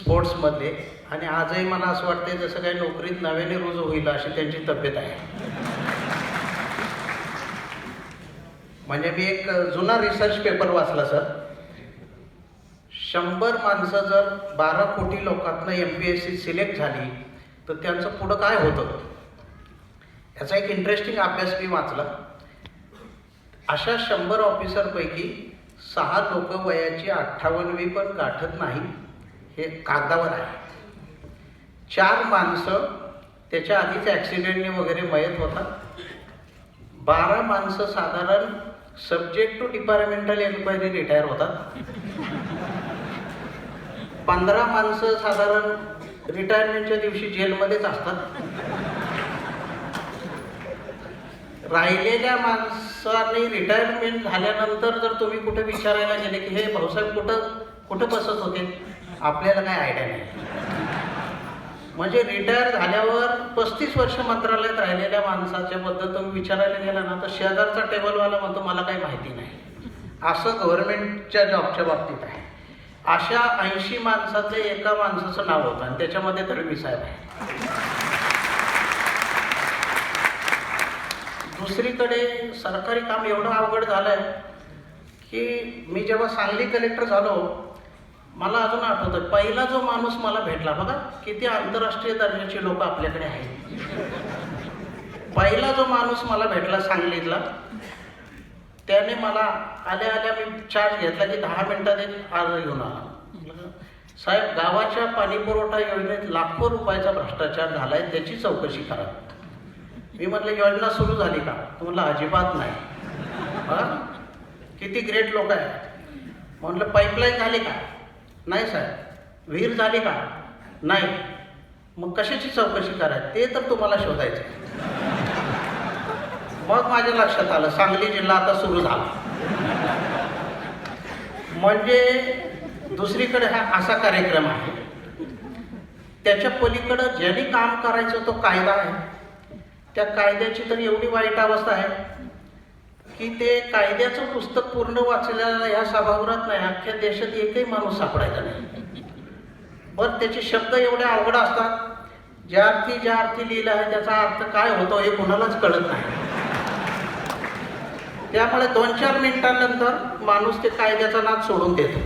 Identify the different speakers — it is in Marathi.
Speaker 1: स्पोर्ट्समधले, आणि आजही मला असं वाटतं जसं काही नोकरीत नव्याने रुजू होईल अशी त्यांची तब्येत आहे. म्हणजे मी एक जुना रिसर्च पेपर वाचला सर. 100 माणसं जर 12 कोटी लोकांना MPSC सिलेक्ट झाली तर त्यांचं पुढं काय होतं, याचा एक इंटरेस्टिंग अभ्यास मी वाचला. अशा 100 ऑफिसरपैकी 6 लोक वयाची 58वी पण गाठत नाही, हे कागदावर आहे. 4 माणसं त्याच्या आधीच ॲक्सिडेंटने वगैरे मयत होतात. 12 माणसं साधारण subject to departmental enquiry retire होतात. 15 माणसं साधारण रिटायरमेंटच्या दिवशी जेलमध्येच असतात. राहिलेल्या माणसांनी रिटायरमेंट झाल्यानंतर जर तुम्ही कुठे विचारायला गेले की हे भाऊसाहेब कुठं बसत होते, आपल्याला काही आयडिया नाही. म्हणजे रिटायर झाल्यावर 35 वर्ष मंत्रालयात राहिलेल्या माणसाच्या बद्दल तुम्ही विचारायला गेला ना तर शेजारचा टेबलवाला म्हणतो मला काही माहिती नाही. असं गव्हर्नमेंटच्या जॉबच्या बाबतीत आहे. अशा 80 माणसाचे एका माणसाचं नाव होतं आणि त्याच्यामध्ये दळवी साहेब आहे. दुसरीकडे सरकारी काम एवढं अवघड झालं आहे की मी जेव्हा सांगली कलेक्टर झालो, मला अजून आठवतं पहिला जो माणूस मला भेटला, बघा किती आंतरराष्ट्रीय दर्जाचे लोक आपल्याकडे आहेत. पहिला जो माणूस मला भेटला सांगलीतला, त्याने मला आल्या आल्या मी चार्ज घेतला की 10 मिनिटात एक अर्ज घेऊन आला. साहेब, गावाच्या पाणीपुरवठा योजनेत लाखो रुपयाचा भ्रष्टाचार झाला आहे, त्याची चौकशी करा. मी म्हटलं योजना सुरू झाली का? तुम्हाला अजिबात नाही. हां, किती ग्रेट लोक आहेत. म्हटलं पाईपलाईन झाली का? नाही साहेब. विहीर झाली का? नाही. मग कशाची चौकशी करायची ते तर तुम्हाला शोधायचं. मग माझ्या लक्षात आलं सांगली जिल्हा आता सुरू झाला. म्हणजे दुसरीकडे हा असा कार्यक्रम आहे. त्याच्या पलीकडं ज्यांनी काम करायचं तो कायदा आहे. त्या कायद्याची तर एवढी वाईट अवस्था आहे की ते कायद्याचं पुस्तक पूर्ण वाचलेला ह्या सभागृहात नाही, अख्ख्या देशात एकही माणूस सापडायचा नाही. बरं, त्याचे शब्द एवढे अवघड असतात, ज्या अर्थी लिहिलं आहे त्याचा अर्थ काय होतो हे कोणालाच कळत नाही. त्यामुळे 2-4 मिनिटांनंतर माणूस ते कायद्याचा नाद सोडून देतो.